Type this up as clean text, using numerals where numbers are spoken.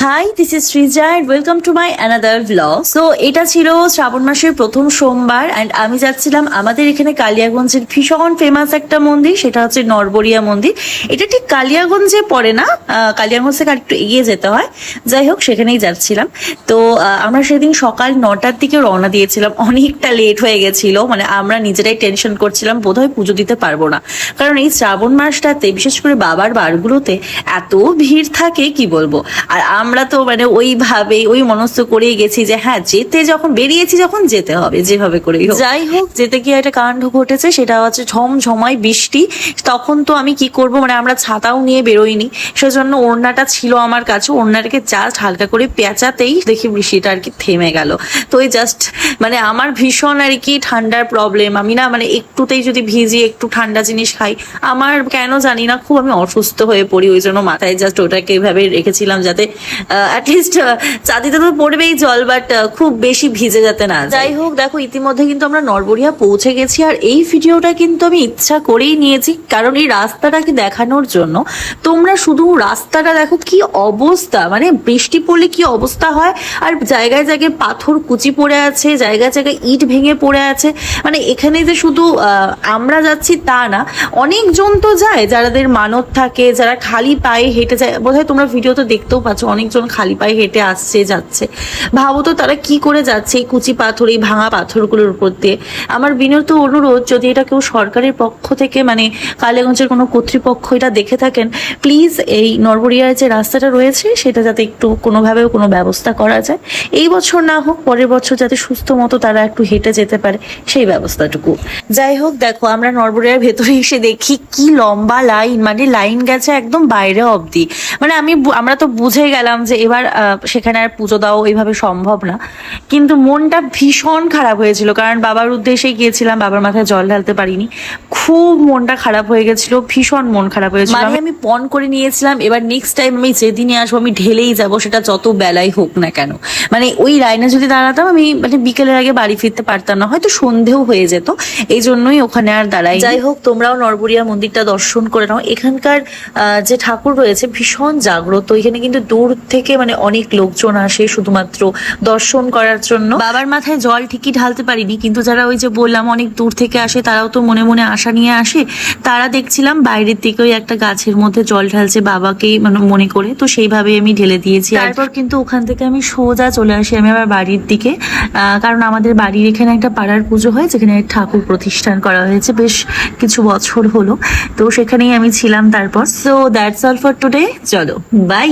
High, this is Sreeja and welcome to my another vlog. সো এটা ছিল শ্রাবণ মাসের প্রথম সোমবার অ্যান্ড আমি যাচ্ছিলাম আমাদের এখানে কালিয়াগঞ্জের ভীষণ ফেমাস একটা মন্দির, সেটা হচ্ছে নরবরিয়া মন্দির। এটা ঠিক কালিয়াগঞ্জে পড়ে না, কালিয়াগঞ্জ থেকে আরেকটু এগিয়ে যেতে হয়। যাই হোক, সেখানেই যাচ্ছিলাম। তো আমরা সেদিন সকাল 9টার দিকে রওনা দিয়েছিলাম, অনেকটা লেট হয়ে গেছিল। মানে আমরা নিজেরাই টেনশন করছিলাম বোধহয় পুজো দিতে পারবো না, কারণ এই শ্রাবণ মাসটাতে বিশেষ করে বাবার বারগুলোতে এত ভিড় থাকে কি বলবো। আর আমরা তো মানে ওইভাবে ওই মনস্থ করেই গেছি যে হ্যাঁ, যেতে যখন বেরিয়েছি যখন যেতে হবে যেভাবে করে। যাই হোক, যেতে গিয়ে একটা কাণ্ড ঘটেছে, সেটা হচ্ছে ঝমঝমাই বৃষ্টি। তখন তো আমি কি করব, মানে আমরা ছাতাও নিয়ে বেরোইনি, সেজন্য ওড়নাটা ছিল আমার কাছে। ওড়নাটাকে জাস্ট হালকা করে পেঁচাতেই দেখি বৃষ্টিটা আর কি থেমে গেল। তো এই জাস্ট মানে আমার ভীষণ আর কি ঠান্ডার প্রবলেম। আমি না মানে একটুতেই যদি ভিজি, একটু ঠান্ডা জিনিস খাই, আমার কেন জানি না খুব আমি অসুস্থ হয়ে পড়ি। ওই জন্য মাথায় জাস্ট ওটাকে এইভাবে রেখেছিলাম যাতে অ্যাটলিস্ট চাঁদিতে তো পড়বেই জল, বাট খুব বেশি ভিজে যাতে না। যাই হোক, দেখো ইতিমধ্যে কিন্তু আমরা নরবরিয়া পৌঁছে গেছি। আর এই ভিডিওটা কিন্তু আমি ইচ্ছা করেই নিয়েছি, কারণ এই রাস্তাটাকে দেখানোর জন্য। তোমরা শুধু রাস্তাটা দেখো কি অবস্থা, মানে বৃষ্টি পড়লে কি অবস্থা হয়। আর জায়গায় জায়গায় পাথর কুচি পড়ে আছে, জায়গায় জায়গায় ইট ভেঙে পড়ে আছে। মানে এখানে যে শুধু আমরা যাচ্ছি তা না, অনেকজন তো যায় যাদের মানত থাকে, যারা খালি পায়ে হেঁটে যায়। বোধহয় তোমরা ভিডিও তো দেখতেও পাচ্ছ, অনেকজন খালি পায়ে হেঁটে আসছে যাচ্ছে। ভাবো তো তারা কি করে যাচ্ছে এই কুচি পাথর, এই ভাঙা পাথরগুলোর উপর দিয়ে। আমার বিনীত অনুরোধ, যদি এটা কেউ সরকারের পক্ষ থেকে মানে কালিয়াগঞ্জের কোনো কর্তৃপক্ষ এটা দেখে থাকেন, প্লিজ এই নরবরিয়ার যে রাস্তাটা রয়েছে সেটা যাতে একটু কোনোভাবেও কোনো ব্যবস্থা করা যায়। এই বছর না হোক, পরের বছর যাতে সুস্থ মতো তারা একটু হেঁটে যেতে পারে, সেই ব্যবস্থাটুকু। যাই হোক, দেখো আমরা নরবরিয়ার ভেতরে এসে দেখি কি লম্বা লাইন, মানে লাইন গেছে একদম বাইরে অবধি। মানে আমরা তো বুঝে গেলাম যে এবার সেখানে আর পুজো দেওয়া এইভাবে সম্ভব না। কিন্তু মনটা ভীষণ খারাপ হয়েছিল, কারণ বাবার উদ্দেশ্যে গিয়েছিলাম, বাবার মাথায় জল ঢালতে পারিনি। খুব মনটা খারাপ হয়ে গেছিল, ভীষণ মন খারাপ হয়েছিল। মানে আমি পণ করে নিয়েছিলাম এবার নেক্সট টাইম আমি যেদিনে আসবো আমি ঢেলেই যাবো, সেটা যত বেলাই হোক না কেন। মানে ওই লাইনে যদি দাঁড়াতাম আমি মানে বিকেলের আগে বাড়ি ফিরতে পারতাম না, হয়তো সন্ধেও হয়ে যেত। এই জন্যই ওখানে আর দাঁড়াই। যাই হোক, তোমরাও নরবরিয়া মন্দিরটা দর্শন করে নাও। এখানকার যে ঠাকুর রয়েছে ভীষণ জাগ্রত। এখানে কিন্তু দূর থেকে মানে অনেক লোকজন আসে শুধুমাত্র দর্শন করার জন্য। বাবার মাথায় জল ঠিকই ঢালতে পারিনি, কিন্তু যারা ওই যে বললাম অনেক দূর থেকে আসে, তারাও তো মনে মনে আশা নিয়ে আসে। তারা দেখছিলাম বাইরের দিকে ওই একটা গাছের মধ্যে জল ঢালছে বাবাকেই মানে মনে করে, তো সেইভাবে আমি ঢেলে দিয়েছি। তারপর কিন্তু ওখান থেকে আমি সোজা চলে আসি আমি আবার বাড়ির দিকে, কারণ আমাদের বাড়ির এখানে একটা পাড়ার পুজো হয়, যেখানে ঠাকুর প্রতিষ্ঠান করা হয়েছে বেশ কিছু বছর হলো। তো সেখানেই আমি ছিলাম তারপর। So that's all for today, চলো বাই।